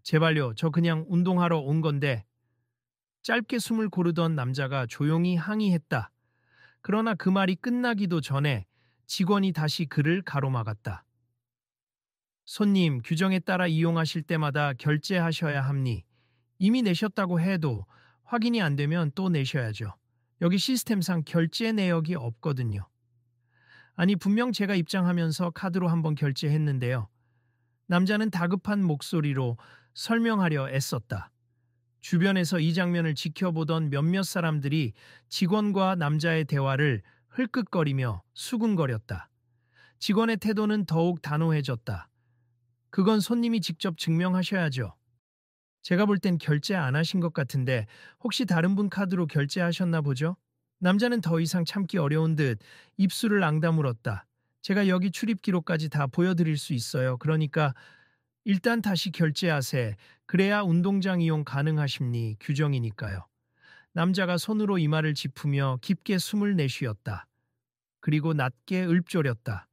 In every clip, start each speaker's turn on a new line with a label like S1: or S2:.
S1: 제발요, 저 그냥 운동하러 온 건데. 짧게 숨을 고르던 남자가 조용히 항의했다. 그러나 그 말이 끝나기도 전에 직원이 다시 그를 가로막았다. 손님, 규정에 따라 이용하실 때마다 결제하셔야 합니. 이미 내셨다고 해도 확인이 안 되면 또 내셔야죠. 여기 시스템상 결제 내역이 없거든요. 아니, 분명 제가 입장하면서 카드로 한번 결제했는데요. 남자는 다급한 목소리로 설명하려 애썼다. 주변에서 이 장면을 지켜보던 몇몇 사람들이 직원과 남자의 대화를 흘끗거리며 수군거렸다. 직원의 태도는 더욱 단호해졌다. 그건 손님이 직접 증명하셔야죠. 제가 볼 땐 결제 안 하신 것 같은데 혹시 다른 분 카드로 결제하셨나 보죠? 남자는 더 이상 참기 어려운 듯 입술을 앙다물었다. 제가 여기 출입 기록까지 다 보여드릴 수 있어요. 그러니까 일단 다시 결제하세. 그래야 운동장 이용 가능하십니. 규정이니까요. 남자가 손으로 이마를 짚으며 깊게 숨을 내쉬었다. 그리고 낮게 읊조렸다.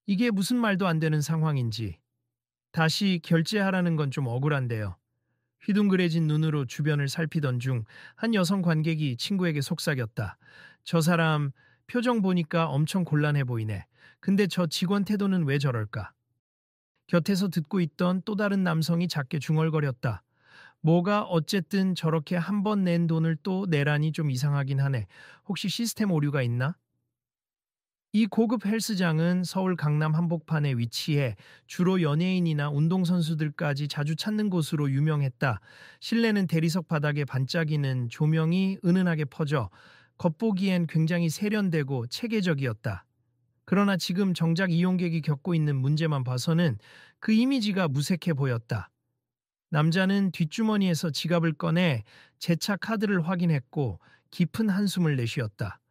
S1: 이게 무슨 말도 안 되는 상황인지. 다시 결제하라는 건 좀 억울한데요. 휘둥그레진 눈으로 주변을 살피던 중 한 여성 관객이 친구에게 속삭였다. 저 사람 표정 보니까 엄청 곤란해 보이네. 근데 저 직원 태도는 왜 저럴까? 곁에서 듣고 있던 또 다른 남성이 작게 중얼거렸다. 뭐가 어쨌든 저렇게 한 번 낸 돈을 또 내라니 좀 이상하긴 하네. 혹시 시스템 오류가 있나? 이 고급 헬스장은 서울 강남 한복판에 위치해 주로 연예인이나 운동선수들까지 자주 찾는 곳으로 유명했다. 실내는 대리석 바닥에 반짝이는 조명이 은은하게 퍼져 겉보기엔 굉장히 세련되고 체계적이었다. 그러나 지금 정작 이용객이 겪고 있는 문제만 봐서는 그 이미지가 무색해 보였다. 남자는 뒷주머니에서 지갑을 꺼내 재차 카드를 확인했고 깊은 한숨을 내쉬었다.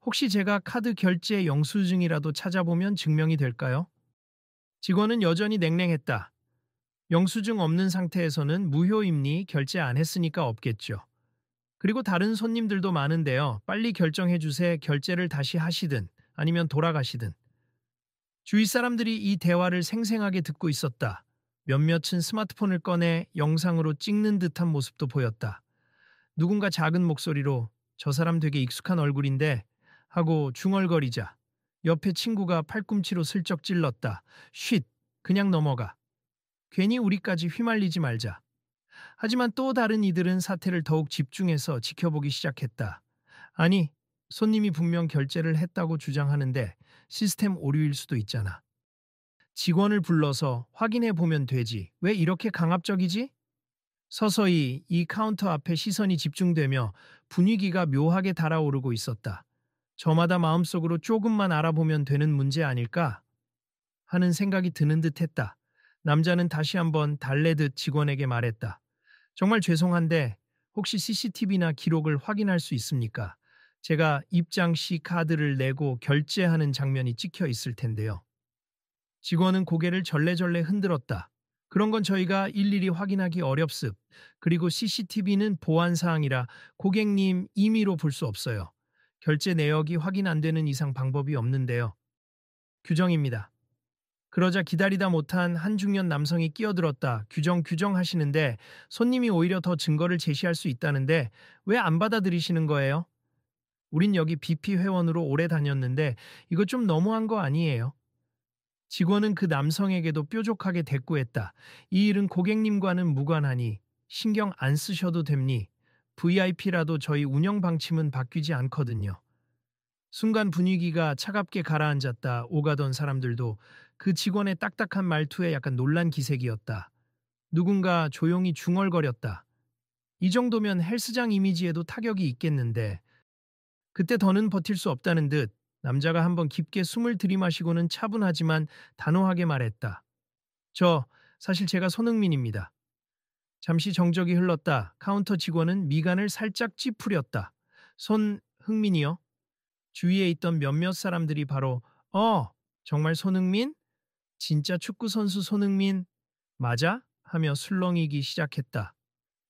S1: 혹시 제가 카드 결제 영수증이라도 찾아보면 증명이 될까요? 직원은 여전히 냉랭했다. 영수증 없는 상태에서는 무효임니 결제 안 했으니까 없겠죠. 그리고 다른 손님들도 많은데요. 빨리 결정해 주세. 결제를 다시 하시든 아니면 돌아가시든. 주위 사람들이 이 대화를 생생하게 듣고 있었다. 몇몇은 스마트폰을 꺼내 영상으로 찍는 듯한 모습도 보였다. 누군가 작은 목소리로 저 사람 되게 익숙한 얼굴인데 하고 중얼거리자 옆에 친구가 팔꿈치로 슬쩍 찔렀다. 쉿, 그냥 넘어가. 괜히 우리까지 휘말리지 말자. 하지만 또 다른 이들은 사태를 더욱 집중해서 지켜보기 시작했다. 아니, 손님이 분명 결제를 했다고 주장하는데 시스템 오류일 수도 있잖아. 직원을 불러서 확인해 보면 되지. 왜 이렇게 강압적이지? 서서히 이 카운터 앞에 시선이 집중되며 분위기가 묘하게 달아오르고 있었다. 저마다 마음속으로 조금만 알아보면 되는 문제 아닐까 하는 생각이 드는 듯 했다. 남자는 다시 한번 달래듯 직원에게 말했다. 정말 죄송한데 혹시 CCTV나 기록을 확인할 수 있습니까? 제가 입장 시 카드를 내고 결제하는 장면이 찍혀 있을 텐데요. 직원은 고개를 절레절레 흔들었다. 그런 건 저희가 일일이 확인하기 어렵습. 그리고 CCTV는 보안사항이라 고객님 임의로 볼 수 없어요. 결제 내역이 확인 안 되는 이상 방법이 없는데요. 규정입니다. 그러자 기다리다 못한 한 중년 남성이 끼어들었다. 규정 하시는데 손님이 오히려 더 증거를 제시할 수 있다는데 왜 안 받아들이시는 거예요? 우린 여기 BP 회원으로 오래 다녔는데 이거 좀 너무한 거 아니에요? 직원은 그 남성에게도 뾰족하게 대꾸했다. 이 일은 고객님과는 무관하니 신경 안 쓰셔도 됩니. VIP라도 저희 운영 방침은 바뀌지 않거든요. 순간 분위기가 차갑게 가라앉았다. 오가던 사람들도 그 직원의 딱딱한 말투에 약간 놀란 기색이었다. 누군가 조용히 중얼거렸다. 이 정도면 헬스장 이미지에도 타격이 있겠는데. 그때 더는 버틸 수 없다는 듯 남자가 한번 깊게 숨을 들이마시고는 차분하지만 단호하게 말했다. 사실 제가 손흥민입니다. 잠시 정적이 흘렀다. 카운터 직원은 미간을 살짝 찌푸렸다. 손흥민이요? 주위에 있던 몇몇 사람들이 바로 정말 손흥민? 진짜 축구선수 손흥민? 맞아? 하며 술렁이기 시작했다.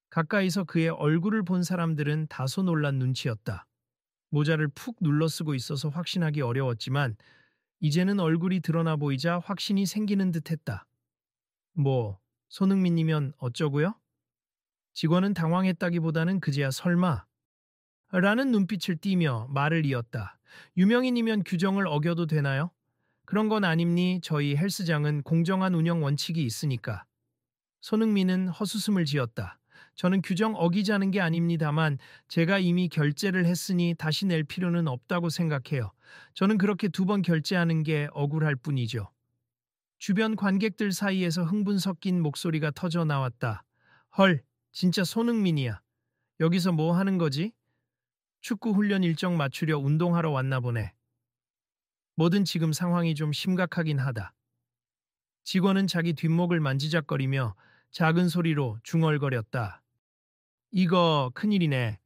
S1: 가까이서 그의 얼굴을 본 사람들은 다소 놀란 눈치였다. 모자를 푹 눌러 쓰고 있어서 확신하기 어려웠지만 이제는 얼굴이 드러나 보이자 확신이 생기는 듯했다. 뭐 손흥민이면 어쩌고요? 직원은 당황했다기보다는 그제야 설마 라는 눈빛을 띠며 말을 이었다. 유명인이면 규정을 어겨도 되나요? 그런 건 아닙니. 저희 헬스장은 공정한 운영 원칙이 있으니까. 손흥민은 헛웃음을 지었다. 저는 규정 어기자는 게 아닙니다만 제가 이미 결제를 했으니 다시 낼 필요는 없다고 생각해요. 저는 그렇게 두 번 결제하는 게 억울할 뿐이죠. 주변 관객들 사이에서 흥분 섞인 목소리가 터져 나왔다. 헐, 진짜 손흥민이야. 여기서 뭐 하는 거지? 축구 훈련 일정 맞추려 운동하러 왔나 보네. 뭐든 지금 상황이 좀 심각하긴 하다. 직원은 자기 뒷목을 만지작거리며 작은 소리로 중얼거렸다. 이거 큰일이네.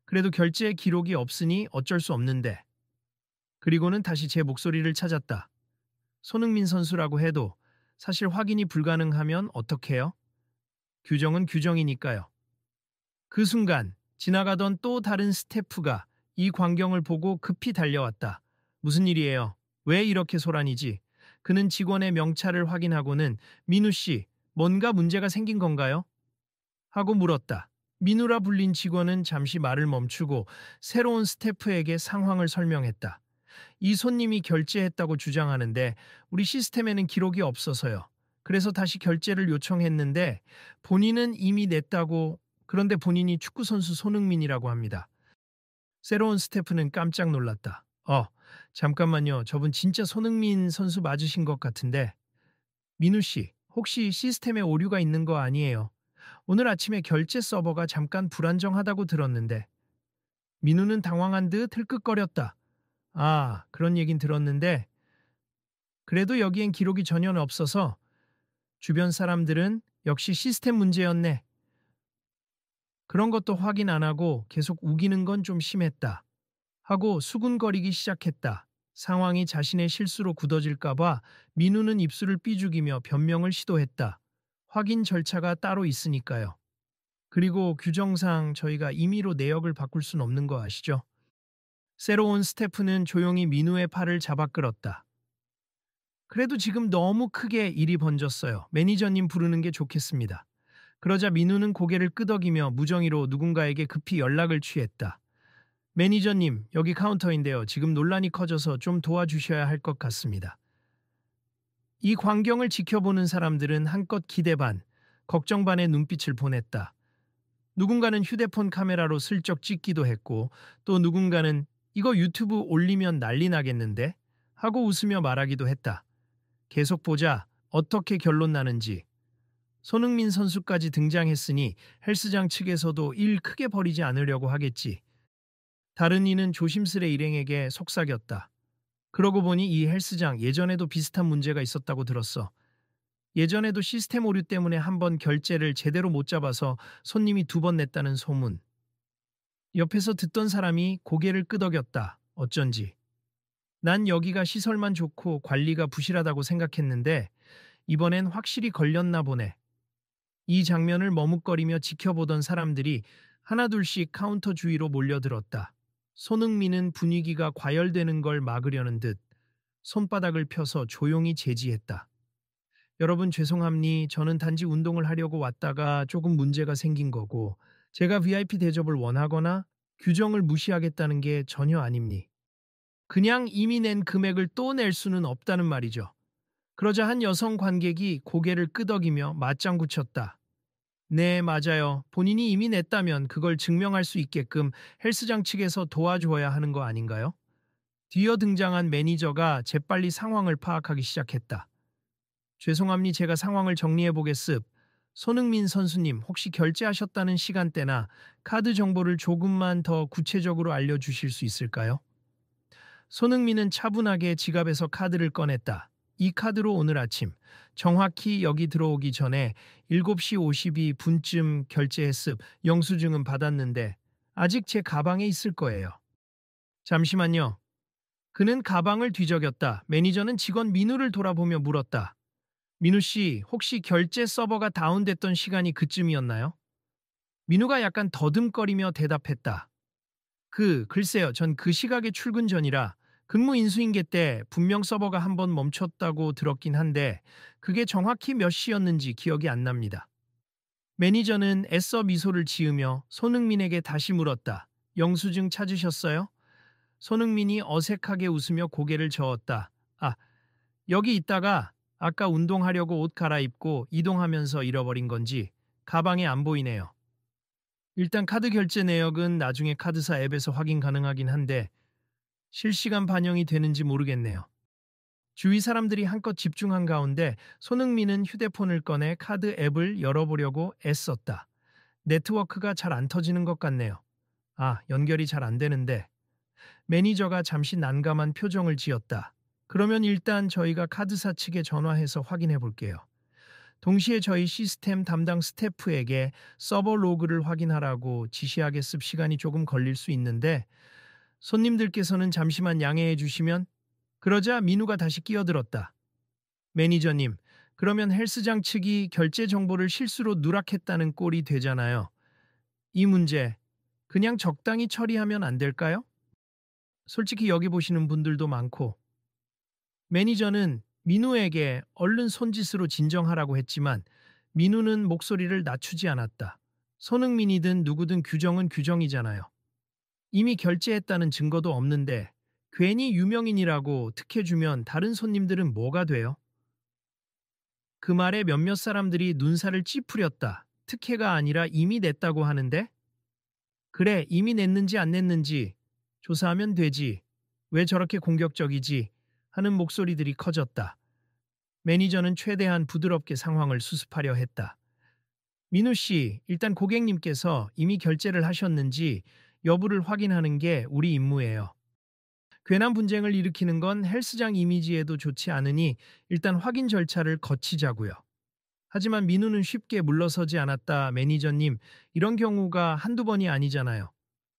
S1: 그래도 결제 기록이 없으니 어쩔 수 없는데. 그리고는 다시 제 목소리를 찾았다. 손흥민 선수라고 해도 사실 확인이 불가능하면 어떡해요? 규정은 규정이니까요. 그 순간 지나가던 또 다른 스태프가 이 광경을 보고 급히 달려왔다. 무슨 일이에요? 왜 이렇게 소란이지? 그는 직원의 명찰을 확인하고는 민우 씨, 뭔가 문제가 생긴 건가요? 하고 물었다. 민우라 불린 직원은 잠시 말을 멈추고 새로운 스태프에게 상황을 설명했다. 이 손님이 결제했다고 주장하는데 우리 시스템에는 기록이 없어서요. 그래서 다시 결제를 요청했는데 본인은 이미 냈다고. 그런데 본인이 축구선수 손흥민이라고 합니다. 새로운 스태프는 깜짝 놀랐다. 잠깐만요. 저분 진짜 손흥민 선수 맞으신 것 같은데. 민우 씨, 혹시 시스템에 오류가 있는 거 아니에요? 오늘 아침에 결제 서버가 잠깐 불안정하다고 들었는데. 민우는 당황한 듯 흘끗거렸다. 아, 그런 얘긴 들었는데 그래도 여기엔 기록이 전혀 없어서 주변 사람들은 역시 시스템 문제였네. 그런 것도 확인 안 하고 계속 우기는 건 좀 심했다. 하고 수군거리기 시작했다. 상황이 자신의 실수로 굳어질까봐 민우는 입술을 삐죽이며 변명을 시도했다. 확인 절차가 따로 있으니까요. 그리고 규정상 저희가 임의로 내역을 바꿀 순 없는 거 아시죠? 새로운 스태프는 조용히 민우의 팔을 잡아 끌었다. 그래도 지금 너무 크게 일이 번졌어요. 매니저님 부르는 게 좋겠습니다. 그러자 민우는 고개를 끄덕이며 무정의로 누군가에게 급히 연락을 취했다. 매니저님, 여기 카운터인데요. 지금 논란이 커져서 좀 도와주셔야 할 것 같습니다. 이 광경을 지켜보는 사람들은 한껏 기대 반, 걱정 반의 눈빛을 보냈다. 누군가는 휴대폰 카메라로 슬쩍 찍기도 했고 또 누군가는 이거 유튜브 올리면 난리 나겠는데? 하고 웃으며 말하기도 했다. 계속 보자. 어떻게 결론 나는지. 손흥민 선수까지 등장했으니 헬스장 측에서도 일 크게 벌이지 않으려고 하겠지. 다른 이는 조심스레 일행에게 속삭였다. 그러고 보니 이 헬스장 예전에도 비슷한 문제가 있었다고 들었어. 예전에도 시스템 오류 때문에 한 번 결제를 제대로 못 잡아서 손님이 두 번 냈다는 소문. 옆에서 듣던 사람이 고개를 끄덕였다. 어쩐지. 난 여기가 시설만 좋고 관리가 부실하다고 생각했는데 이번엔 확실히 걸렸나 보네. 이 장면을 머뭇거리며 지켜보던 사람들이 하나둘씩 카운터 주위로 몰려들었다. 손흥민은 분위기가 과열되는 걸 막으려는 듯 손바닥을 펴서 조용히 제지했다. 여러분 죄송합니. 저는 단지 운동을 하려고 왔다가 조금 문제가 생긴 거고 제가 VIP 대접을 원하거나 규정을 무시하겠다는 게 전혀 아닙니. 그냥 이미 낸 금액을 또 낼 수는 없다는 말이죠. 그러자 한 여성 관객이 고개를 끄덕이며 맞장구 쳤다. 네, 맞아요. 본인이 이미 냈다면 그걸 증명할 수 있게끔 헬스장 측에서 도와줘야 하는 거 아닌가요? 뒤어 등장한 매니저가 재빨리 상황을 파악하기 시작했다. 죄송합니. 제가 상황을 정리해 보겠습. 손흥민 선수님, 혹시 결제하셨다는 시간대나 카드 정보를 조금만 더 구체적으로 알려주실 수 있을까요? 손흥민은 차분하게 지갑에서 카드를 꺼냈다. 이 카드로 오늘 아침 정확히 여기 들어오기 전에 7시 52분쯤 결제했습. 영수증은 받았는데 아직 제 가방에 있을 거예요. 잠시만요. 그는 가방을 뒤적였다. 매니저는 직원 민우를 돌아보며 물었다. 민우 씨, 혹시 결제 서버가 다운됐던 시간이 그쯤이었나요? 민우가 약간 더듬거리며 대답했다. 글쎄요. 전 그 시각에 출근 전이라 근무 인수인계 때 분명 서버가 한번 멈췄다고 들었긴 한데 그게 정확히 몇 시였는지 기억이 안 납니다. 매니저는 애써 미소를 지으며 손흥민에게 다시 물었다. 영수증 찾으셨어요? 손흥민이 어색하게 웃으며 고개를 저었다. 아, 여기 있다가 아까 운동하려고 옷 갈아입고 이동하면서 잃어버린 건지 가방에 안 보이네요. 일단 카드 결제 내역은 나중에 카드사 앱에서 확인 가능하긴 한데 실시간 반영이 되는지 모르겠네요. 주위 사람들이 한껏 집중한 가운데 손흥민은 휴대폰을 꺼내 카드 앱을 열어보려고 애썼다. 네트워크가 잘 안 터지는 것 같네요. 아, 연결이 잘 안 되는데. 매니저가 잠시 난감한 표정을 지었다. 그러면 일단 저희가 카드사 측에 전화해서 확인해 볼게요. 동시에 저희 시스템 담당 스태프에게 서버 로그를 확인하라고 지시하겠습. 시간이 조금 걸릴 수 있는데 손님들께서는 잠시만 양해해 주시면. 그러자 민우가 다시 끼어들었다. 매니저님, 그러면 헬스장 측이 결제 정보를 실수로 누락했다는 꼴이 되잖아요. 이 문제 그냥 적당히 처리하면 안 될까요? 솔직히 여기 보시는 분들도 많고. 매니저는 민우에게 얼른 손짓으로 진정하라고 했지만 민우는 목소리를 낮추지 않았다. 손흥민이든 누구든 규정은 규정이잖아요. 이미 결제했다는 증거도 없는데 괜히 유명인이라고 특혜주면 다른 손님들은 뭐가 돼요? 그 말에 몇몇 사람들이 눈살을 찌푸렸다. 특혜가 아니라 이미 냈다고 하는데? 그래, 이미 냈는지 안 냈는지 조사하면 되지. 왜 저렇게 공격적이지? 하는 목소리들이 커졌다. 매니저는 최대한 부드럽게 상황을 수습하려 했다. 민우 씨, 일단 고객님께서 이미 결제를 하셨는지 여부를 확인하는 게 우리 임무예요. 괜한 분쟁을 일으키는 건 헬스장 이미지에도 좋지 않으니 일단 확인 절차를 거치자고요. 하지만 민우는 쉽게 물러서지 않았다. 매니저님, 이런 경우가 한두 번이 아니잖아요.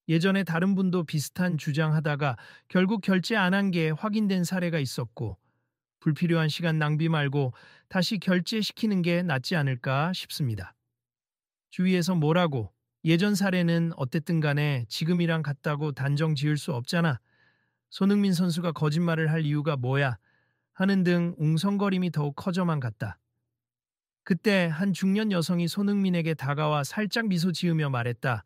S1: 예전에 다른 분도 비슷한 주장하다가 결국 결제 안 한 게 확인된 사례가 있었고 불필요한 시간 낭비 말고 다시 결제시키는 게 낫지 않을까 싶습니다. 주위에서 뭐라고 예전 사례는 어쨌든 간에 지금이랑 같다고 단정 지을 수 없잖아. 손흥민 선수가 거짓말을 할 이유가 뭐야? 하는 등 웅성거림이 더욱 커져만 갔다. 그때 한 중년 여성이 손흥민에게 다가와 살짝 미소 지으며 말했다.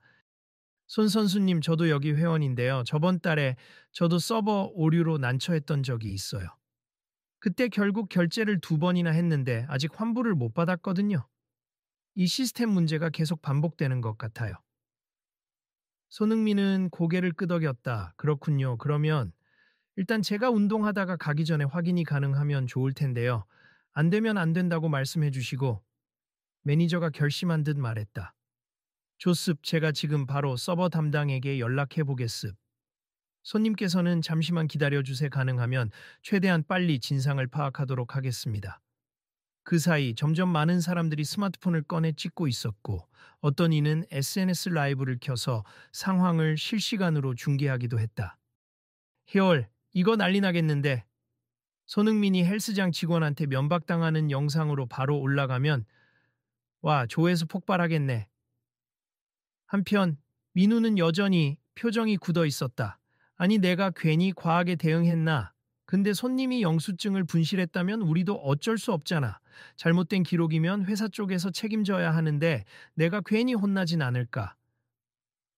S1: 손 선수님, 저도 여기 회원인데요. 저번 달에 저도 서버 오류로 난처했던 적이 있어요. 그때 결국 결제를 2번이나 했는데 아직 환불을 못 받았거든요. 이 시스템 문제가 계속 반복되는 것 같아요. 손흥민은 고개를 끄덕였다. 그렇군요. 그러면 일단 제가 운동하다가 가기 전에 확인이 가능하면 좋을 텐데요. 안 되면 안 된다고 말씀해 주시고. 매니저가 결심한 듯 말했다. 좋습, 제가 지금 바로 서버 담당에게 연락해 보겠습. 손님께서는 잠시만 기다려 주세. 가능하면 최대한 빨리 진상을 파악하도록 하겠습니다. 그 사이 점점 많은 사람들이 스마트폰을 꺼내 찍고 있었고 어떤 이는 SNS 라이브를 켜서 상황을 실시간으로 중계하기도 했다. 혜월, 이거 난리 나겠는데. 손흥민이 헬스장 직원한테 면박당하는 영상으로 바로 올라가면 와, 조회수 폭발하겠네. 한편 민우는 여전히 표정이 굳어 있었다. 아니, 내가 괜히 과하게 대응했나? 근데 손님이 영수증을 분실했다면 우리도 어쩔 수 없잖아. 잘못된 기록이면 회사 쪽에서 책임져야 하는데 내가 괜히 혼나진 않을까.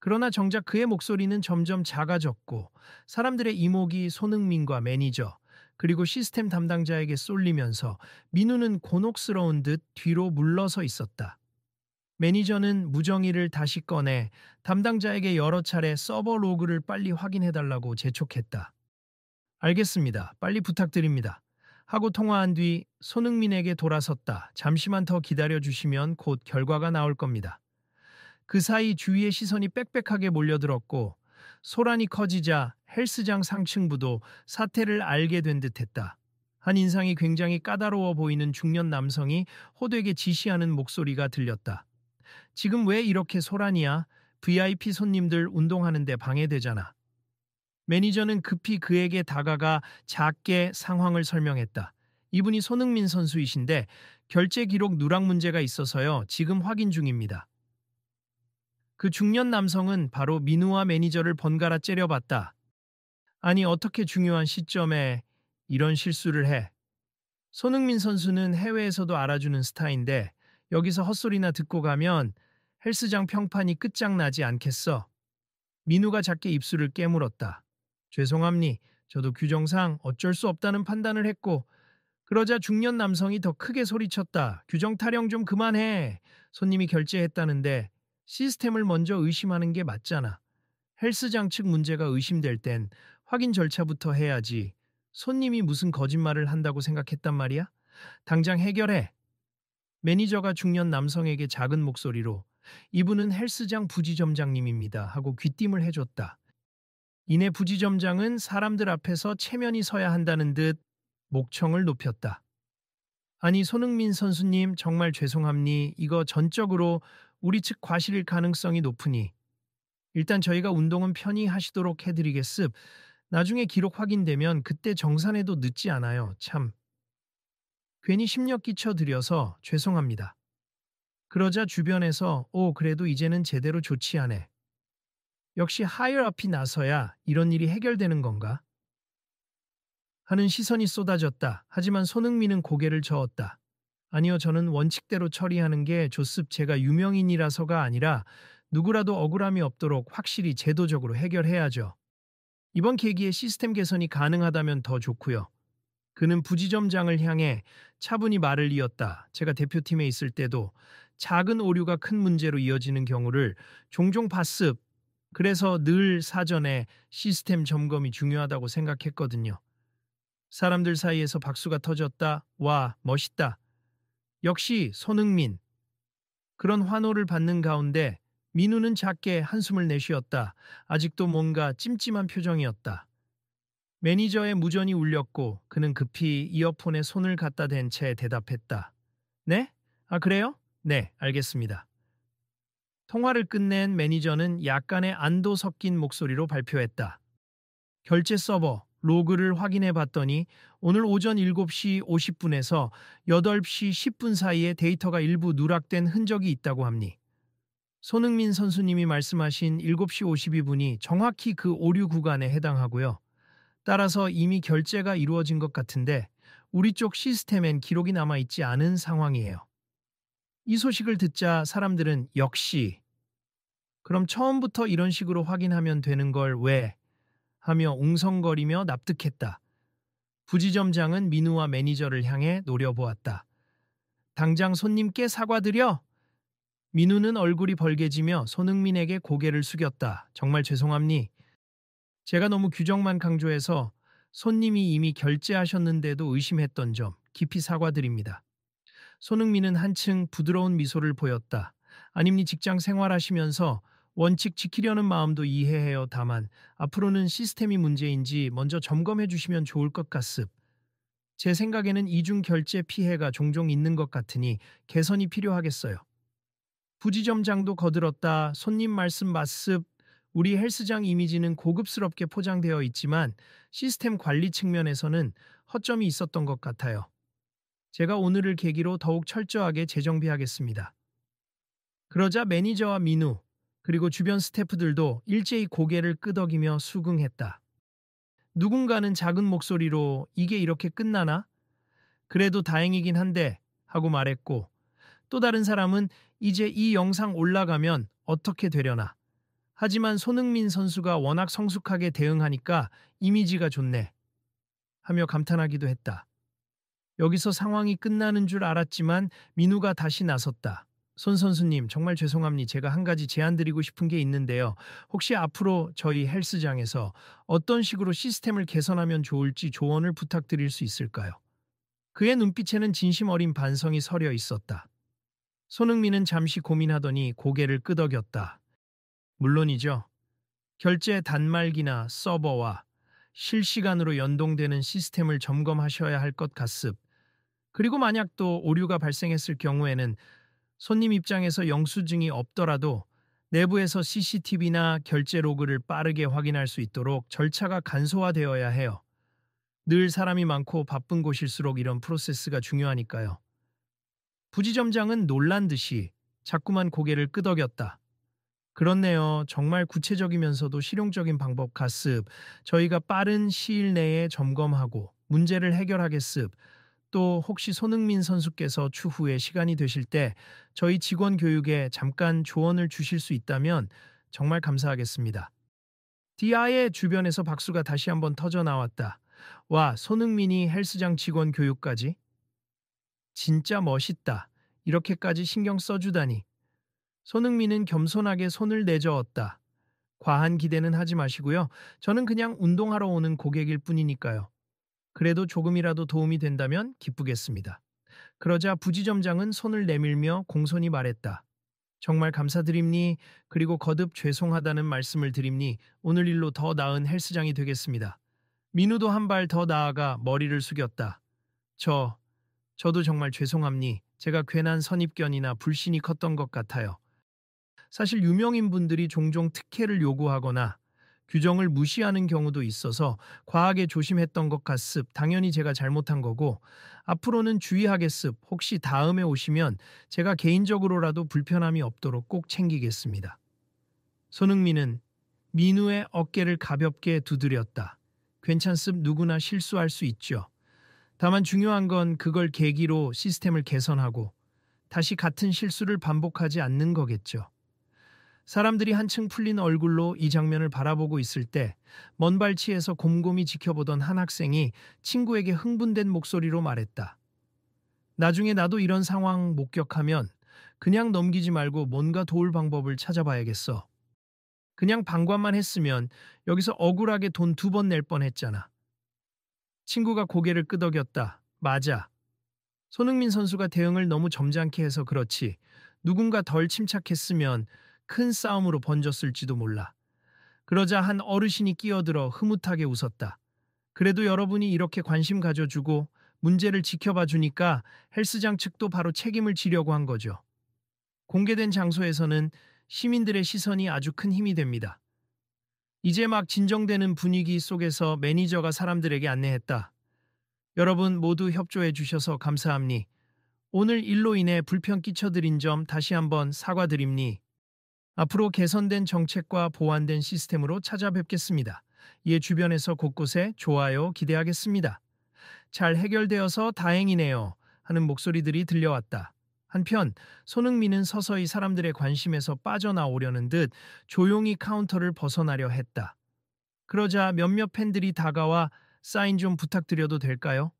S1: 그러나 정작 그의 목소리는 점점 작아졌고 사람들의 이목이 손흥민과 매니저 그리고 시스템 담당자에게 쏠리면서 민우는 곤혹스러운 듯 뒤로 물러서 있었다. 매니저는 무정의를 다시 꺼내 담당자에게 여러 차례 서버 로그를 빨리 확인해달라고 재촉했다. 알겠습니다. 빨리 부탁드립니다. 하고 통화한 뒤 손흥민에게 돌아섰다. 잠시만 더 기다려주시면 곧 결과가 나올 겁니다. 그 사이 주위의 시선이 빽빽하게 몰려들었고 소란이 커지자 헬스장 상층부도 사태를 알게 된 듯했다. 한 인상이 굉장히 까다로워 보이는 중년 남성이 호되게 지시하는 목소리가 들렸다. 지금 왜 이렇게 소란이야? VIP 손님들 운동하는데 방해되잖아. 매니저는 급히 그에게 다가가 작게 상황을 설명했다. 이분이 손흥민 선수이신데 결제 기록 누락 문제가 있어서요. 지금 확인 중입니다. 그 중년 남성은 바로 민우와 매니저를 번갈아 째려봤다. 아니 어떻게 중요한 시점에 이런 실수를 해. 손흥민 선수는 해외에서도 알아주는 스타인데 여기서 헛소리나 듣고 가면 헬스장 평판이 끝장나지 않겠어. 민우가 작게 입술을 깨물었다. 죄송합니. 저도 규정상 어쩔 수 없다는 판단을 했고 그러자 중년 남성이 더 크게 소리쳤다. 규정 타령 좀 그만해. 손님이 결제했다는데 시스템을 먼저 의심하는 게 맞잖아. 헬스장 측 문제가 의심될 땐 확인 절차부터 해야지. 손님이 무슨 거짓말을 한다고 생각했단 말이야? 당장 해결해. 매니저가 중년 남성에게 작은 목소리로 이분은 헬스장 부지점장님입니다 하고 귀띔을 해줬다. 이내 부지점장은 사람들 앞에서 체면이 서야 한다는 듯 목청을 높였다. 아니 손흥민 선수님 정말 죄송합니. 이거 전적으로 우리 측 과실일 가능성이 높으니 일단 저희가 운동은 편히 하시도록 해드리겠습. 나중에 기록 확인되면 그때 정산해도 늦지 않아요. 참. 괜히 심력 끼쳐드려서 죄송합니다. 그러자 주변에서 그래도 이제는 제대로 조치하네. 역시 하이어업이 나서야 이런 일이 해결되는 건가? 하는 시선이 쏟아졌다. 하지만 손흥민은 고개를 저었다. 아니요, 저는 원칙대로 처리하는 게 좋습. 제가 유명인이라서가 아니라 누구라도 억울함이 없도록 확실히 제도적으로 해결해야죠. 이번 계기에 시스템 개선이 가능하다면 더 좋고요. 그는 부지점장을 향해 차분히 말을 이었다. 제가 대표팀에 있을 때도 작은 오류가 큰 문제로 이어지는 경우를 종종 봤습. 그래서 늘 사전에 시스템 점검이 중요하다고 생각했거든요. 사람들 사이에서 박수가 터졌다. 와, 멋있다. 역시 손흥민. 그런 환호를 받는 가운데 민우는 작게 한숨을 내쉬었다. 아직도 뭔가 찜찜한 표정이었다. 매니저의 무전이 울렸고 그는 급히 이어폰에 손을 갖다 댄 채 대답했다. 네? 아, 그래요? 네, 알겠습니다. 통화를 끝낸 매니저는 약간의 안도 섞인 목소리로 발표했다. 결제 서버 로그를 확인해 봤더니 오늘 오전 7시 50분에서 8시 10분 사이에 데이터가 일부 누락된 흔적이 있다고 합니. 손흥민 선수님이 말씀하신 7시 52분이 정확히 그 오류 구간에 해당하고요. 따라서 이미 결제가 이루어진 것 같은데 우리 쪽 시스템엔 기록이 남아있지 않은 상황이에요. 이 소식을 듣자 사람들은 역시 그럼 처음부터 이런 식으로 확인하면 되는 걸 왜? 하며 웅성거리며 납득했다. 부지점장은 민우와 매니저를 향해 노려보았다. 당장 손님께 사과드려? 민우는 얼굴이 벌개지며 손흥민에게 고개를 숙였다. 정말 죄송합니. 제가 너무 규정만 강조해서 손님이 이미 결제하셨는데도 의심했던 점 깊이 사과드립니다. 손흥민은 한층 부드러운 미소를 보였다. 아님니 직장 생활하시면서 원칙 지키려는 마음도 이해해요. 다만 앞으로는 시스템이 문제인지 먼저 점검해 주시면 좋을 것 같습. 제 생각에는 이중 결제 피해가 종종 있는 것 같으니 개선이 필요하겠어요. 부지점장도 거들었다. 손님 말씀 맞습. 우리 헬스장 이미지는 고급스럽게 포장되어 있지만 시스템 관리 측면에서는 허점이 있었던 것 같아요. 제가 오늘을 계기로 더욱 철저하게 재정비하겠습니다. 그러자 매니저와 민우 그리고 주변 스태프들도 일제히 고개를 끄덕이며 수긍했다. 누군가는 작은 목소리로 이게 이렇게 끝나나? 그래도 다행이긴 한데 하고 말했고 또 다른 사람은 이제 이 영상 올라가면 어떻게 되려나? 하지만 손흥민 선수가 워낙 성숙하게 대응하니까 이미지가 좋네. 하며 감탄하기도 했다. 여기서 상황이 끝나는 줄 알았지만 민우가 다시 나섰다. 손 선수님 정말 죄송합니. 제가 한 가지 제안 드리고 싶은 게 있는데요. 혹시 앞으로 저희 헬스장에서 어떤 식으로 시스템을 개선하면 좋을지 조언을 부탁드릴 수 있을까요? 그의 눈빛에는 진심 어린 반성이 서려 있었다. 손흥민은 잠시 고민하더니 고개를 끄덕였다. 물론이죠. 결제 단말기나 서버와 실시간으로 연동되는 시스템을 점검하셔야 할 것 같습. 그리고 만약 또 오류가 발생했을 경우에는 손님 입장에서 영수증이 없더라도 내부에서 CCTV나 결제 로그를 빠르게 확인할 수 있도록 절차가 간소화되어야 해요. 늘 사람이 많고 바쁜 곳일수록 이런 프로세스가 중요하니까요. 부지점장은 놀란 듯이 자꾸만 고개를 끄덕였다. 그렇네요. 정말 구체적이면서도 실용적인 방법 같습. 저희가 빠른 시일 내에 점검하고 문제를 해결하겠습. 또 혹시 손흥민 선수께서 추후에 시간이 되실 때 저희 직원 교육에 잠깐 조언을 주실 수 있다면 정말 감사하겠습니다. 디아의 주변에서 박수가 다시 한번 터져 나왔다. 와, 손흥민이 헬스장 직원 교육까지? 진짜 멋있다. 이렇게까지 신경 써주다니. 손흥민은 겸손하게 손을 내저었다. 과한 기대는 하지 마시고요. 저는 그냥 운동하러 오는 고객일 뿐이니까요. 그래도 조금이라도 도움이 된다면 기쁘겠습니다. 그러자 부지점장은 손을 내밀며 공손히 말했다. 정말 감사드립니. 그리고 거듭 죄송하다는 말씀을 드립니. 오늘 일로 더 나은 헬스장이 되겠습니다. 민우도 한 발 더 나아가 머리를 숙였다. 저도 정말 죄송합니. 제가 괜한 선입견이나 불신이 컸던 것 같아요. 사실 유명인분들이 종종 특혜를 요구하거나 규정을 무시하는 경우도 있어서 과하게 조심했던 것 같습. 당연히 제가 잘못한 거고 앞으로는 주의하겠습. 혹시 다음에 오시면 제가 개인적으로라도 불편함이 없도록 꼭 챙기겠습니다. 손흥민은 민우의 어깨를 가볍게 두드렸다. 괜찮습. 누구나 실수할 수 있죠. 다만 중요한 건 그걸 계기로 시스템을 개선하고 다시 같은 실수를 반복하지 않는 거겠죠. 사람들이 한층 풀린 얼굴로 이 장면을 바라보고 있을 때 먼 발치에서 곰곰이 지켜보던 한 학생이 친구에게 흥분된 목소리로 말했다. 나중에 나도 이런 상황 목격하면 그냥 넘기지 말고 뭔가 도울 방법을 찾아봐야겠어. 그냥 방관만 했으면 여기서 억울하게 돈 2번 낼 뻔했잖아. 친구가 고개를 끄덕였다. 맞아. 손흥민 선수가 대응을 너무 점잖게 해서 그렇지. 누군가 덜 침착했으면 큰 싸움으로 번졌을지도 몰라. 그러자 한 어르신이 끼어들어 흐뭇하게 웃었다. 그래도 여러분이 이렇게 관심 가져주고 문제를 지켜봐 주니까 헬스장 측도 바로 책임을 지려고 한 거죠. 공개된 장소에서는 시민들의 시선이 아주 큰 힘이 됩니다. 이제 막 진정되는 분위기 속에서 매니저가 사람들에게 안내했다. 여러분 모두 협조해 주셔서 감사합니. 오늘 일로 인해 불편 끼쳐드린 점 다시 한번 사과드립니. 앞으로 개선된 정책과 보완된 시스템으로 찾아뵙겠습니다. 이에 주변에서 곳곳에 좋아요 기대하겠습니다. 잘 해결되어서 다행이네요. 하는 목소리들이 들려왔다. 한편 손흥민은 서서히 사람들의 관심에서 빠져나오려는 듯 조용히 카운터를 벗어나려 했다. 그러자 몇몇 팬들이 다가와 사인 좀 부탁드려도 될까요?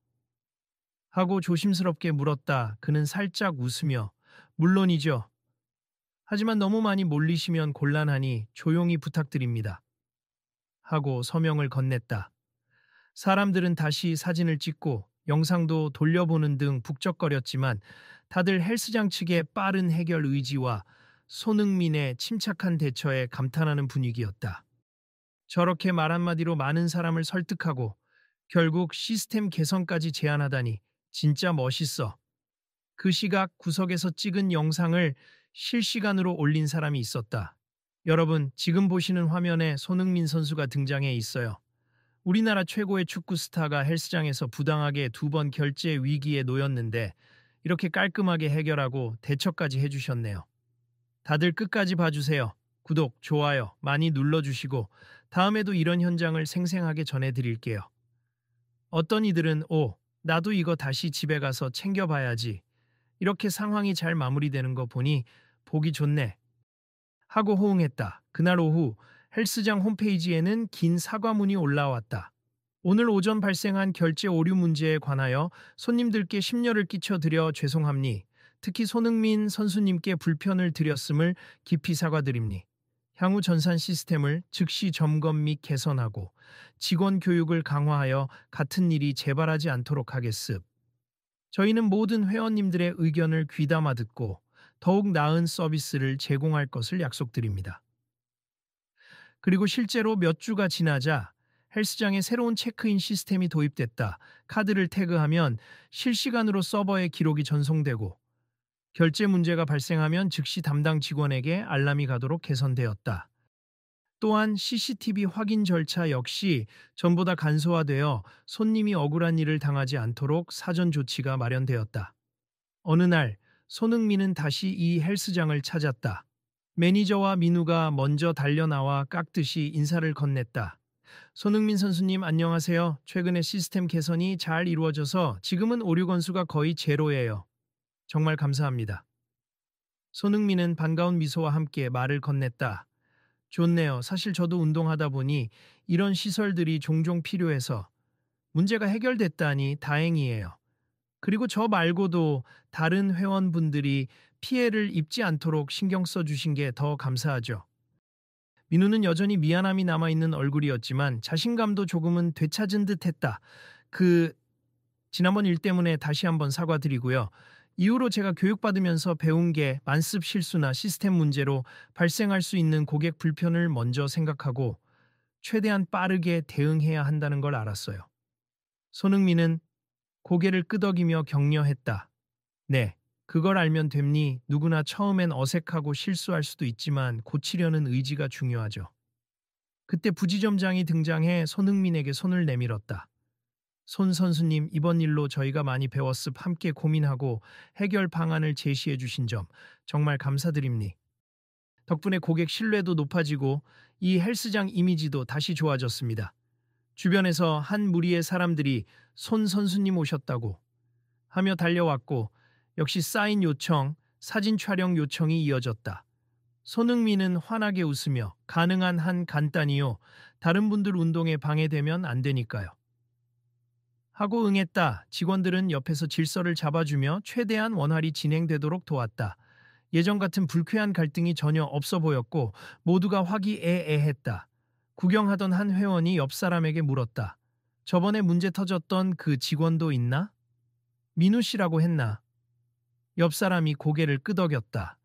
S1: 하고 조심스럽게 물었다. 그는 살짝 웃으며 물론이죠. 하지만 너무 많이 몰리시면 곤란하니 조용히 부탁드립니다. 하고 서명을 건넸다. 사람들은 다시 사진을 찍고 영상도 돌려보는 등 북적거렸지만 다들 헬스장 측의 빠른 해결 의지와 손흥민의 침착한 대처에 감탄하는 분위기였다. 저렇게 말 한마디로 많은 사람을 설득하고 결국 시스템 개선까지 제안하다니 진짜 멋있어. 그 시각 구석에서 찍은 영상을 실시간으로 올린 사람이 있었다. 여러분, 지금 보시는 화면에 손흥민 선수가 등장해 있어요. 우리나라 최고의 축구 스타가 헬스장에서 부당하게 2번 결제 위기에 놓였는데 이렇게 깔끔하게 해결하고 대처까지 해주셨네요. 다들 끝까지 봐주세요. 구독, 좋아요 많이 눌러주시고 다음에도 이런 현장을 생생하게 전해드릴게요. 어떤 이들은 나도 이거 다시 집에 가서 챙겨봐야지. 이렇게 상황이 잘 마무리되는 거 보니 보기 좋네. 하고 호응했다. 그날 오후 헬스장 홈페이지에는 긴 사과문이 올라왔다. 오늘 오전 발생한 결제 오류 문제에 관하여 손님들께 심려를 끼쳐드려 죄송합니. 특히 손흥민 선수님께 불편을 드렸음을 깊이 사과드립니. 향후 전산 시스템을 즉시 점검 및 개선하고 직원 교육을 강화하여 같은 일이 재발하지 않도록 하겠습. 저희는 모든 회원님들의 의견을 귀담아 듣고 더욱 나은 서비스를 제공할 것을 약속드립니다. 그리고 실제로 몇 주가 지나자 헬스장에 새로운 체크인 시스템이 도입됐다. 카드를 태그하면 실시간으로 서버에 기록이 전송되고 결제 문제가 발생하면 즉시 담당 직원에게 알람이 가도록 개선되었다. 또한 CCTV 확인 절차 역시 전보다 간소화되어 손님이 억울한 일을 당하지 않도록 사전 조치가 마련되었다. 어느 날 손흥민은 다시 이 헬스장을 찾았다. 매니저와 민우가 먼저 달려나와 깍듯이 인사를 건넸다. 손흥민 선수님 안녕하세요. 최근에 시스템 개선이 잘 이루어져서 지금은 오류 건수가 거의 제로예요. 정말 감사합니다. 손흥민은 반가운 미소와 함께 말을 건넸다. 좋네요. 사실 저도 운동하다 보니 이런 시설들이 종종 필요해서 문제가 해결됐다니 다행이에요. 그리고 저 말고도 다른 회원분들이 피해를 입지 않도록 신경 써주신 게 더 감사하죠. 민우는 여전히 미안함이 남아있는 얼굴이었지만 자신감도 조금은 되찾은 듯 했다. 지난번 일 때문에 다시 한번 사과드리고요. 이후로 제가 교육받으면서 배운 게 만습 실수나 시스템 문제로 발생할 수 있는 고객 불편을 먼저 생각하고 최대한 빠르게 대응해야 한다는 걸 알았어요. 손흥민은 고개를 끄덕이며 격려했다. 네, 그걸 알면 됩니. 누구나 처음엔 어색하고 실수할 수도 있지만 고치려는 의지가 중요하죠. 그때 부지점장이 등장해 손흥민에게 손을 내밀었다. 손 선수님, 이번 일로 저희가 많이 배웠습. 함께 고민하고 해결 방안을 제시해 주신 점 정말 감사드립니. 덕분에 고객 신뢰도 높아지고 이 헬스장 이미지도 다시 좋아졌습니다. 주변에서 한 무리의 사람들이 손 선수님 오셨다고 하며 달려왔고 역시 사인 요청, 사진 촬영 요청이 이어졌다. 손흥민은 환하게 웃으며 가능한 한 간단히요. 다른 분들 운동에 방해되면 안 되니까요. 하고 응했다. 직원들은 옆에서 질서를 잡아주며 최대한 원활히 진행되도록 도왔다. 예전 같은 불쾌한 갈등이 전혀 없어 보였고 모두가 화기애애했다. 구경하던 한 회원이 옆 사람에게 물었다. 저번에 문제 터졌던 그 직원도 있나? 민우 씨라고 했나? 옆 사람이 고개를 끄덕였다.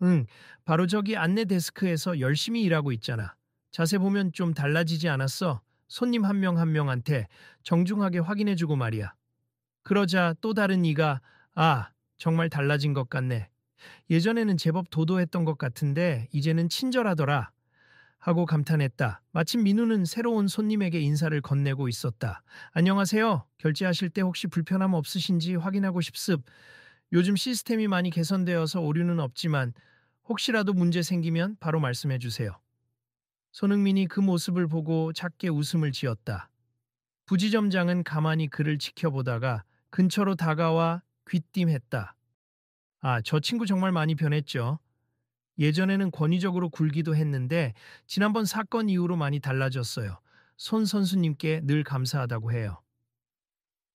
S1: 응, 바로 저기 안내 데스크에서 열심히 일하고 있잖아. 자세 보면 좀 달라지지 않았어? 손님 한 명 한 명한테 정중하게 확인해주고 말이야. 그러자 또 다른 이가 정말 달라진 것 같네. 예전에는 제법 도도했던 것 같은데 이제는 친절하더라. 하고 감탄했다. 마침 민우는 새로운 손님에게 인사를 건네고 있었다. 안녕하세요. 결제하실 때 혹시 불편함 없으신지 확인하고 싶습. 요즘 시스템이 많이 개선되어서 오류는 없지만 혹시라도 문제 생기면 바로 말씀해 주세요. 손흥민이 그 모습을 보고 작게 웃음을 지었다. 부지점장은 가만히 그를 지켜보다가 근처로 다가와 귀띔했다. 저 친구 정말 많이 변했죠. 예전에는 권위적으로 굴기도 했는데 지난번 사건 이후로 많이 달라졌어요. 손 선수님께 늘 감사하다고 해요.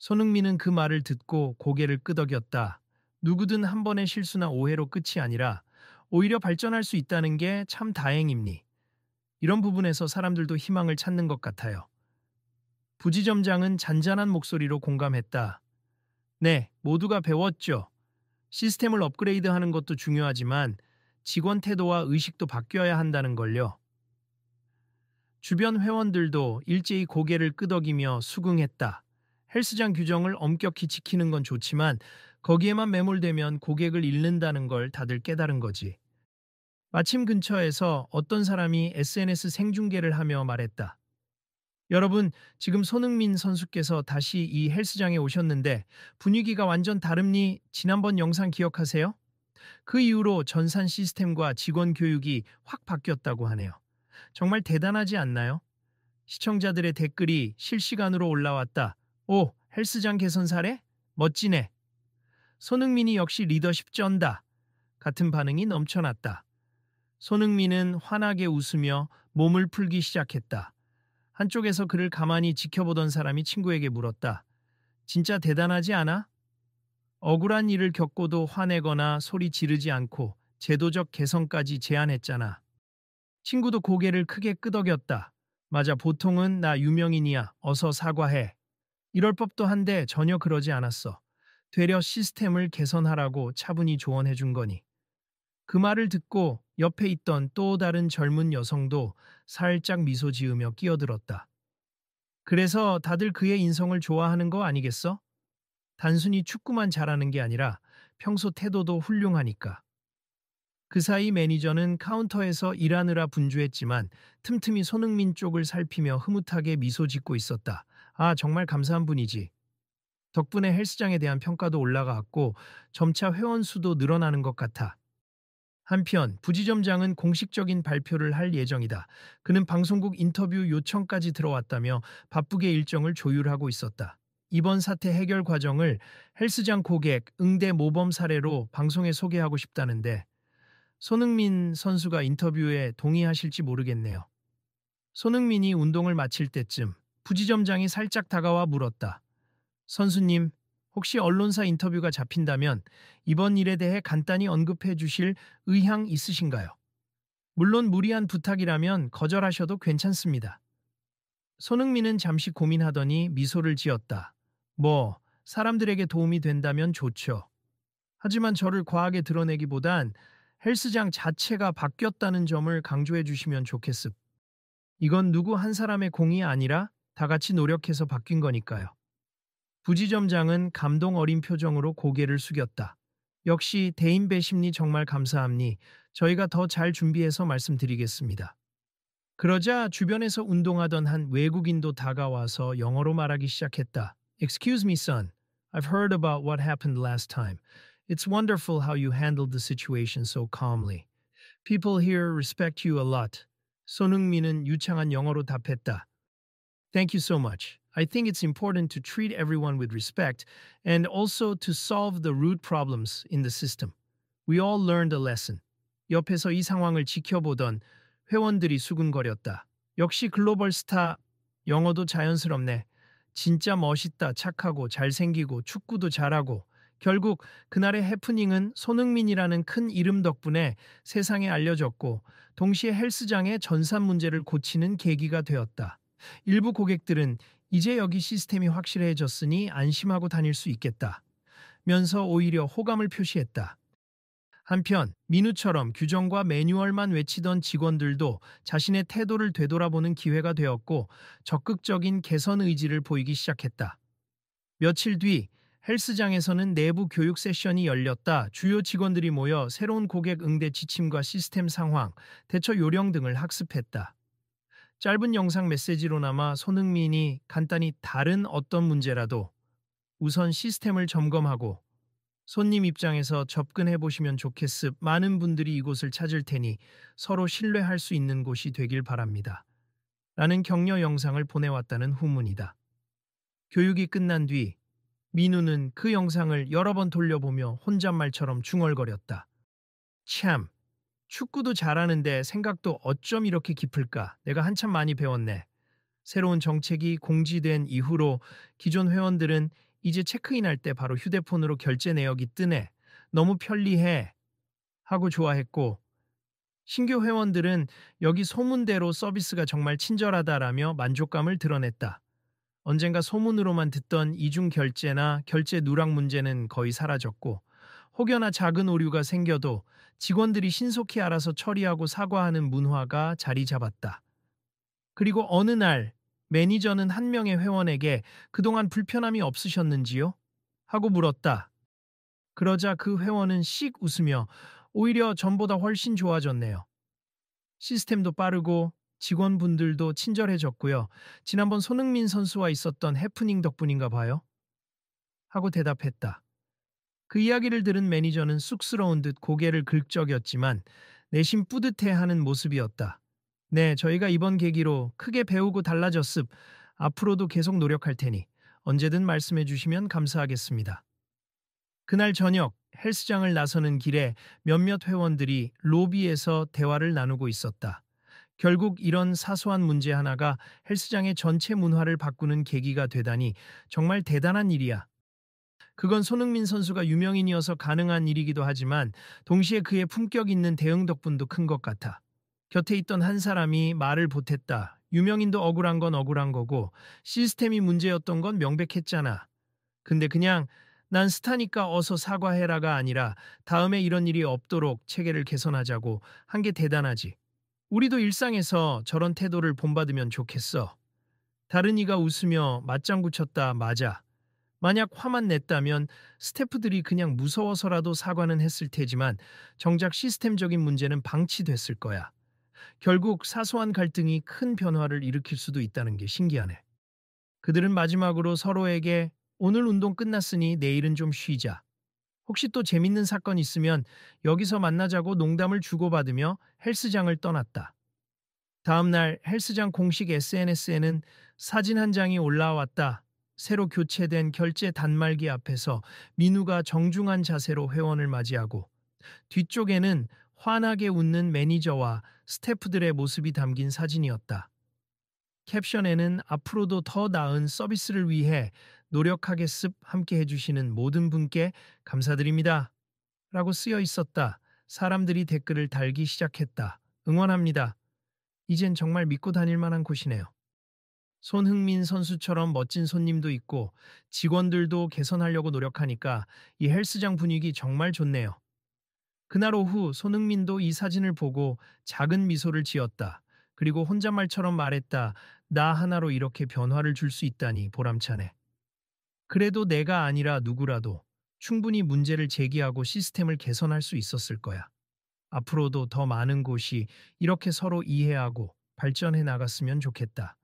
S1: 손흥민은 그 말을 듣고 고개를 끄덕였다. 누구든 한 번의 실수나 오해로 끝이 아니라 오히려 발전할 수 있다는 게 참 다행입니. 이런 부분에서 사람들도 희망을 찾는 것 같아요. 부지점장은 잔잔한 목소리로 공감했다. 네, 모두가 배웠죠. 시스템을 업그레이드하는 것도 중요하지만 직원 태도와 의식도 바뀌어야 한다는 걸요. 주변 회원들도 일제히 고개를 끄덕이며 수긍했다. 헬스장 규정을 엄격히 지키는 건 좋지만 거기에만 매몰되면 고객을 잃는다는 걸 다들 깨달은 거지. 마침 근처에서 어떤 사람이 SNS 생중계를 하며 말했다. 여러분, 지금 손흥민 선수께서 다시 이 헬스장에 오셨는데 분위기가 완전 다릅니? 지난번 영상 기억하세요? 그 이후로 전산 시스템과 직원 교육이 확 바뀌었다고 하네요. 정말 대단하지 않나요? 시청자들의 댓글이 실시간으로 올라왔다. 오, 헬스장 개선 사례? 멋지네. 손흥민이 역시 리더십 쩐다. 같은 반응이 넘쳐났다. 손흥민은 환하게 웃으며 몸을 풀기 시작했다. 한쪽에서 그를 가만히 지켜보던 사람이 친구에게 물었다. 진짜 대단하지 않아? 억울한 일을 겪고도 화내거나 소리 지르지 않고 제도적 개선까지 제안했잖아. 친구도 고개를 크게 끄덕였다. 맞아, 보통은 나 유명인이야. 어서 사과해. 이럴 법도 한데 전혀 그러지 않았어. 되려 시스템을 개선하라고 차분히 조언해 준 거니. 그 말을 듣고 옆에 있던 또 다른 젊은 여성도 살짝 미소 지으며 끼어들었다. 그래서 다들 그의 인성을 좋아하는 거 아니겠어? 단순히 축구만 잘하는 게 아니라 평소 태도도 훌륭하니까. 그 사이 매니저는 카운터에서 일하느라 분주했지만 틈틈이 손흥민 쪽을 살피며 흐뭇하게 미소 짓고 있었다. 정말 감사한 분이지. 덕분에 헬스장에 대한 평가도 올라갔고 점차 회원 수도 늘어나는 것 같아. 한편 부지점장은 공식적인 발표를 할 예정이다. 그는 방송국 인터뷰 요청까지 들어왔다며 바쁘게 일정을 조율하고 있었다. 이번 사태 해결 과정을 헬스장 고객 응대 모범 사례로 방송에 소개하고 싶다는데 손흥민 선수가 인터뷰에 동의하실지 모르겠네요. 손흥민이 운동을 마칠 때쯤 부지점장이 살짝 다가와 물었다. 선수님, 혹시 언론사 인터뷰가 잡힌다면 이번 일에 대해 간단히 언급해 주실 의향 있으신가요? 물론 무리한 부탁이라면 거절하셔도 괜찮습니다. 손흥민은 잠시 고민하더니 미소를 지었다. 뭐, 사람들에게 도움이 된다면 좋죠. 하지만 저를 과하게 드러내기보단 헬스장 자체가 바뀌었다는 점을 강조해 주시면 좋겠습. 이건 누구 한 사람의 공이 아니라 다 같이 노력해서 바뀐 거니까요. 부지점장은 감동 어린 표정으로 고개를 숙였다. 역시 대인 배심리 정말 감사합니. 저희가 더 잘 준비해서 말씀드리겠습니다. 그러자 주변에서 운동하던 한 외국인도 다가와서 영어로 말하기 시작했다. Excuse me, son. I've heard about what happened last time. It's wonderful how you handled the situation so calmly. People here respect you a lot. 손흥민은 유창한 영어로 답했다. Thank you so much. I think it's important to treat everyone with respect and also to solve the root problems in the system. We all learned a lesson. 옆에서 이 상황을 지켜보던 회원들이 수군거렸다. 역시 글로벌 스타, 영어도 자연스럽네. 진짜 멋있다, 착하고 잘생기고 축구도 잘하고. 결국 그날의 해프닝은 손흥민이라는 큰 이름 덕분에 세상에 알려졌고 동시에 헬스장의 전산 문제를 고치는 계기가 되었다. 일부 고객들은 이제 여기 시스템이 확실해졌으니 안심하고 다닐 수 있겠다 면서 오히려 호감을 표시했다. 한편 민우처럼 규정과 매뉴얼만 외치던 직원들도 자신의 태도를 되돌아보는 기회가 되었고 적극적인 개선 의지를 보이기 시작했다. 며칠 뒤 헬스장에서는 내부 교육 세션이 열렸다. 주요 직원들이 모여 새로운 고객 응대 지침과 시스템 상황, 대처 요령 등을 학습했다. 짧은 영상 메시지로나마 손흥민이 간단히 다른 어떤 문제라도 우선 시스템을 점검하고 손님 입장에서 접근해 보시면 좋겠습. 많은 분들이 이곳을 찾을 테니 서로 신뢰할 수 있는 곳이 되길 바랍니다. 라는 격려 영상을 보내왔다는 후문이다. 교육이 끝난 뒤 민우는 그 영상을 여러 번 돌려보며 혼잣말처럼 중얼거렸다. 참, 축구도 잘하는데 생각도 어쩜 이렇게 깊을까? 내가 한참 많이 배웠네. 새로운 정책이 공지된 이후로 기존 회원들은 이제 체크인할 때 바로 휴대폰으로 결제 내역이 뜨네. 너무 편리해. 하고 좋아했고 신규 회원들은 여기 소문대로 서비스가 정말 친절하다라며 만족감을 드러냈다. 언젠가 소문으로만 듣던 이중 결제나 결제 누락 문제는 거의 사라졌고 혹여나 작은 오류가 생겨도 직원들이 신속히 알아서 처리하고 사과하는 문화가 자리 잡았다. 그리고 어느 날 매니저는 한 명의 회원에게 그동안 불편함이 없으셨는지요? 하고 물었다. 그러자 그 회원은 씩 웃으며 오히려 전보다 훨씬 좋아졌네요. 시스템도 빠르고 직원분들도 친절해졌고요. 지난번 손흥민 선수와 있었던 해프닝 덕분인가 봐요. 하고 대답했다. 그 이야기를 들은 매니저는 쑥스러운 듯 고개를 긁적였지만 내심 뿌듯해하는 모습이었다. 네, 저희가 이번 계기로 크게 배우고 달라졌습. 앞으로도 계속 노력할 테니 언제든 말씀해 주시면 감사하겠습니다. 그날 저녁 헬스장을 나서는 길에 몇몇 회원들이 로비에서 대화를 나누고 있었다. 결국 이런 사소한 문제 하나가 헬스장의 전체 문화를 바꾸는 계기가 되다니 정말 대단한 일이야. 그건 손흥민 선수가 유명인이어서 가능한 일이기도 하지만 동시에 그의 품격 있는 대응 덕분도 큰 것 같아. 곁에 있던 한 사람이 말을 보탰다. 유명인도 억울한 건 억울한 거고 시스템이 문제였던 건 명백했잖아. 근데 그냥 난 스타니까 어서 사과해라가 아니라 다음에 이런 일이 없도록 체계를 개선하자고 한 게 대단하지. 우리도 일상에서 저런 태도를 본받으면 좋겠어. 다른 이가 웃으며 맞장구 쳤다. 맞아. 만약 화만 냈다면 스태프들이 그냥 무서워서라도 사과는 했을 테지만 정작 시스템적인 문제는 방치됐을 거야. 결국 사소한 갈등이 큰 변화를 일으킬 수도 있다는 게 신기하네. 그들은 마지막으로 서로에게 오늘 운동 끝났으니 내일은 좀 쉬자 혹시 또 재밌는 사건 있으면 여기서 만나자고 농담을 주고받으며 헬스장을 떠났다. 다음 날 헬스장 공식 SNS에는 사진 한 장이 올라왔다. 새로 교체된 결제 단말기 앞에서 민우가 정중한 자세로 회원을 맞이하고 뒤쪽에는 환하게 웃는 매니저와 스태프들의 모습이 담긴 사진이었다. 캡션에는 앞으로도 더 나은 서비스를 위해 노력하겠습 함께 해주시는 모든 분께 감사드립니다. 라고 쓰여 있었다. 사람들이 댓글을 달기 시작했다. 응원합니다. 이젠 정말 믿고 다닐 만한 곳이네요. 손흥민 선수처럼 멋진 손님도 있고 직원들도 개선하려고 노력하니까 이 헬스장 분위기 정말 좋네요. 그날 오후 손흥민도 이 사진을 보고 작은 미소를 지었다. 그리고 혼잣말처럼 말했다. 나 하나로 이렇게 변화를 줄 수 있다니 보람차네. 그래도 내가 아니라 누구라도 충분히 문제를 제기하고 시스템을 개선할 수 있었을 거야. 앞으로도 더 많은 곳이 이렇게 서로 이해하고 발전해 나갔으면 좋겠다.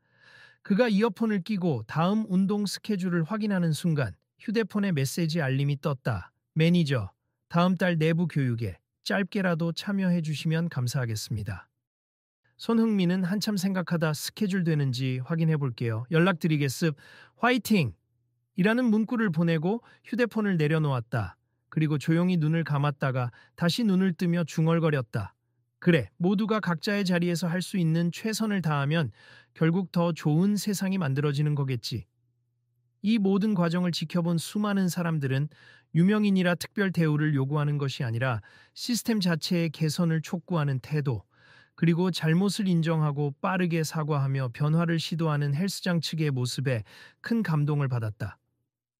S1: 그가 이어폰을 끼고 다음 운동 스케줄을 확인하는 순간 휴대폰에 메시지 알림이 떴다. 매니저, 다음 달 내부 교육에 짧게라도 참여해 주시면 감사하겠습니다. 손흥민은 한참 생각하다 스케줄 되는지 확인해 볼게요. 연락드리겠습. 화이팅! 이라는 문구를 보내고 휴대폰을 내려놓았다. 그리고 조용히 눈을 감았다가 다시 눈을 뜨며 중얼거렸다. 그래, 모두가 각자의 자리에서 할 수 있는 최선을 다하면 결국 더 좋은 세상이 만들어지는 거겠지. 이 모든 과정을 지켜본 수많은 사람들은 유명인이라 특별 대우를 요구하는 것이 아니라 시스템 자체의 개선을 촉구하는 태도, 그리고 잘못을 인정하고 빠르게 사과하며 변화를 시도하는 헬스장 측의 모습에 큰 감동을 받았다.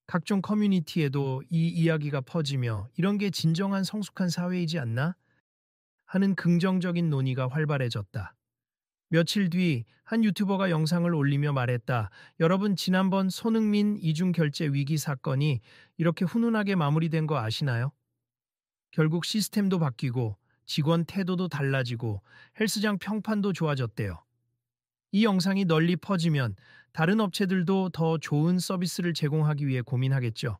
S1: 각종 커뮤니티에도 이 이야기가 퍼지며 이런 게 진정한 성숙한 사회이지 않나? 하는 긍정적인 논의가 활발해졌다. 며칠 뒤 한 유튜버가 영상을 올리며 말했다. 여러분, 지난번 손흥민 이중결제 위기 사건이 이렇게 훈훈하게 마무리된 거 아시나요? 결국 시스템도 바뀌고 직원 태도도 달라지고 헬스장 평판도 좋아졌대요. 이 영상이 널리 퍼지면 다른 업체들도 더 좋은 서비스를 제공하기 위해 고민하겠죠.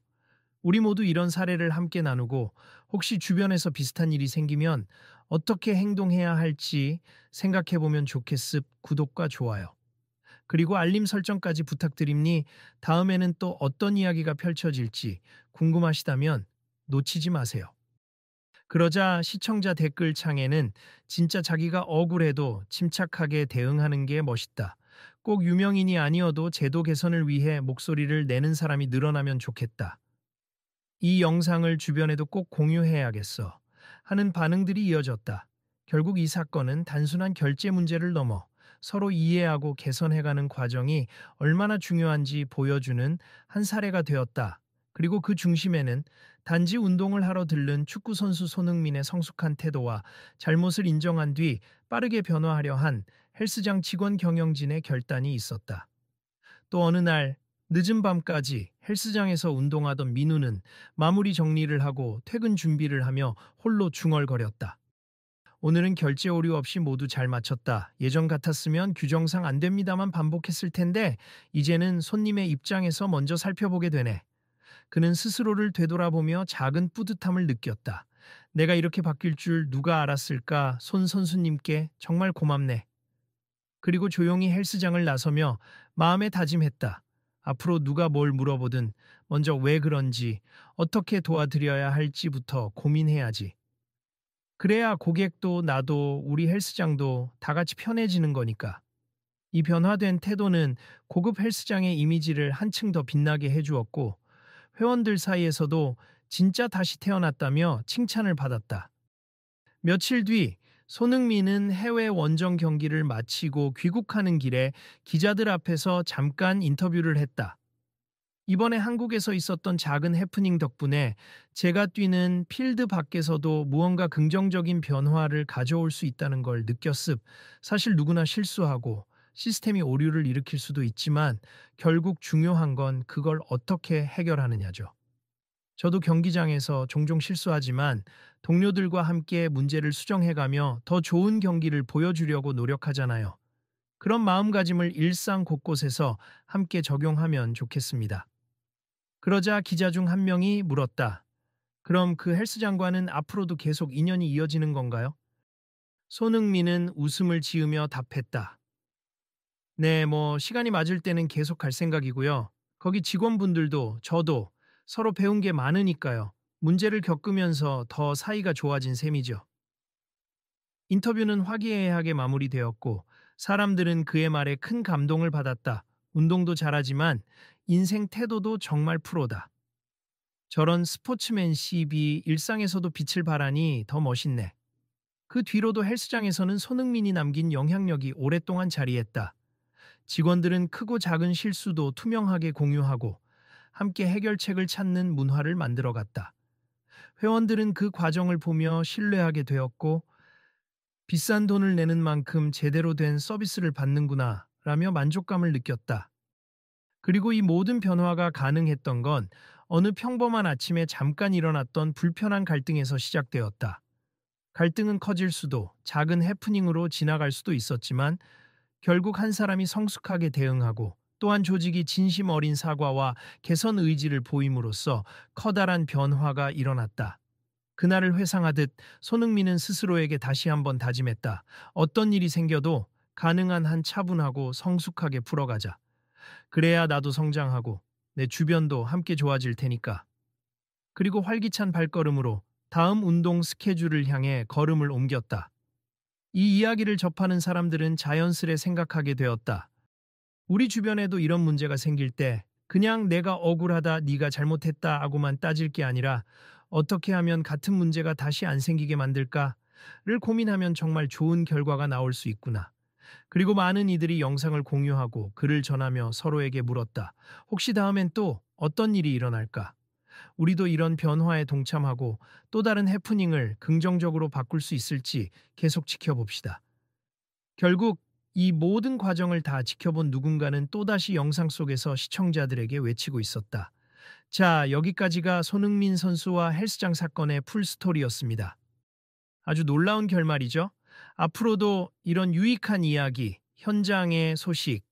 S1: 우리 모두 이런 사례를 함께 나누고 혹시 주변에서 비슷한 일이 생기면 어떻게 행동해야 할지 생각해 보면 좋겠습. 구독과 좋아요. 그리고 알림 설정까지 부탁드립니. 다음에는 또 어떤 이야기가 펼쳐질지 궁금하시다면 놓치지 마세요. 그러자 시청자 댓글창에는 진짜 자기가 억울해도 침착하게 대응하는 게 멋있다. 꼭 유명인이 아니어도 제도 개선을 위해 목소리를 내는 사람이 늘어나면 좋겠다. 이 영상을 주변에도 꼭 공유해야겠어. 하는 반응들이 이어졌다. 결국 이 사건은 단순한 결제 문제를 넘어 서로 이해하고 개선해가는 과정이 얼마나 중요한지 보여주는 한 사례가 되었다. 그리고 그 중심에는 단지 운동을 하러 들른 축구선수 손흥민의 성숙한 태도와 잘못을 인정한 뒤 빠르게 변화하려 한 헬스장 직원 경영진의 결단이 있었다. 또 어느 날 늦은 밤까지 헬스장에서 운동하던 민우는 마무리 정리를 하고 퇴근 준비를 하며 홀로 중얼거렸다. 오늘은 결제 오류 없이 모두 잘 마쳤다. 예전 같았으면 규정상 안 됩니다만 반복했을 텐데 이제는 손님의 입장에서 먼저 살펴보게 되네. 그는 스스로를 되돌아보며 작은 뿌듯함을 느꼈다. 내가 이렇게 바뀔 줄 누가 알았을까? 손 선수님께 정말 고맙네. 그리고 조용히 헬스장을 나서며 마음에 다짐했다. 앞으로 누가 뭘 물어보든 먼저 왜 그런지, 어떻게 도와드려야 할지부터 고민해야지. 그래야 고객도 나도 우리 헬스장도 다 같이 편해지는 거니까. 이 변화된 태도는 고급 헬스장의 이미지를 한층 더 빛나게 해주었고 회원들 사이에서도 진짜 다시 태어났다며 칭찬을 받았다. 며칠 뒤 손흥민은 해외 원정 경기를 마치고 귀국하는 길에 기자들 앞에서 잠깐 인터뷰를 했다. 이번에 한국에서 있었던 작은 해프닝 덕분에 제가 뛰는 필드 밖에서도 무언가 긍정적인 변화를 가져올 수 있다는 걸 느꼈습. 사실 누구나 실수하고 시스템이 오류를 일으킬 수도 있지만 결국 중요한 건 그걸 어떻게 해결하느냐죠. 저도 경기장에서 종종 실수하지만 동료들과 함께 문제를 수정해가며 더 좋은 경기를 보여주려고 노력하잖아요. 그런 마음가짐을 일상 곳곳에서 함께 적용하면 좋겠습니다. 그러자 기자 중 한 명이 물었다. 그럼 그 헬스장과는 앞으로도 계속 인연이 이어지는 건가요? 손흥민은 웃음을 지으며 답했다. 네, 시간이 맞을 때는 계속 갈 생각이고요. 거기 직원분들도 저도 서로 배운 게 많으니까요. 문제를 겪으면서 더 사이가 좋아진 셈이죠. 인터뷰는 화기애애하게 마무리되었고 사람들은 그의 말에 큰 감동을 받았다. 운동도 잘하지만 인생 태도도 정말 프로다. 저런 스포츠맨십이 일상에서도 빛을 발하니 더 멋있네. 그 뒤로도 헬스장에서는 손흥민이 남긴 영향력이 오랫동안 자리했다. 직원들은 크고 작은 실수도 투명하게 공유하고 함께 해결책을 찾는 문화를 만들어갔다. 회원들은 그 과정을 보며 신뢰하게 되었고 비싼 돈을 내는 만큼 제대로 된 서비스를 받는구나 라며 만족감을 느꼈다. 그리고 이 모든 변화가 가능했던 건 어느 평범한 아침에 잠깐 일어났던 불편한 갈등에서 시작되었다. 갈등은 커질 수도 작은 해프닝으로 지나갈 수도 있었지만 결국 한 사람이 성숙하게 대응하고 또한 조직이 진심 어린 사과와 개선 의지를 보임으로써 커다란 변화가 일어났다. 그날을 회상하듯 손흥민은 스스로에게 다시 한번 다짐했다. 어떤 일이 생겨도 가능한 한 차분하고 성숙하게 풀어가자. 그래야 나도 성장하고 내 주변도 함께 좋아질 테니까. 그리고 활기찬 발걸음으로 다음 운동 스케줄을 향해 걸음을 옮겼다. 이 이야기를 접하는 사람들은 자연스레 생각하게 되었다. 우리 주변에도 이런 문제가 생길 때 그냥 내가 억울하다, 네가 잘못했다 하고만 따질 게 아니라 어떻게 하면 같은 문제가 다시 안 생기게 만들까를 고민하면 정말 좋은 결과가 나올 수 있구나. 그리고 많은 이들이 영상을 공유하고 글을 전하며 서로에게 물었다. 혹시 다음엔 또 어떤 일이 일어날까? 우리도 이런 변화에 동참하고 또 다른 해프닝을 긍정적으로 바꿀 수 있을지 계속 지켜봅시다. 결국 이 모든 과정을 다 지켜본 누군가는 또다시 영상 속에서 시청자들에게 외치고 있었다. 자, 여기까지가 손흥민 선수와 헬스장 사건의 풀스토리였습니다. 아주 놀라운 결말이죠? 앞으로도 이런 유익한 이야기, 현장의 소식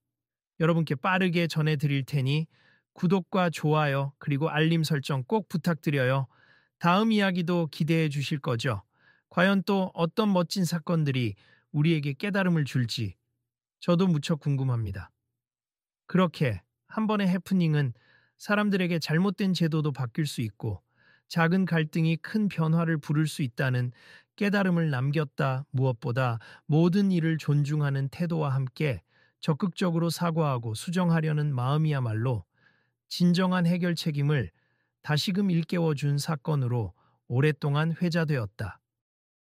S1: 여러분께 빠르게 전해드릴 테니 구독과 좋아요 그리고 알림 설정 꼭 부탁드려요. 다음 이야기도 기대해 주실 거죠? 과연 또 어떤 멋진 사건들이 우리에게 깨달음을 줄지 저도 무척 궁금합니다. 그렇게 한 번의 해프닝은 사람들에게 잘못된 제도도 바뀔 수 있고 작은 갈등이 큰 변화를 부를 수 있다는 깨달음을 남겼다. 무엇보다 모든 일을 존중하는 태도와 함께 적극적으로 사과하고 수정하려는 마음이야말로 진정한 해결 책임을 다시금 일깨워준 사건으로 오랫동안 회자되었다.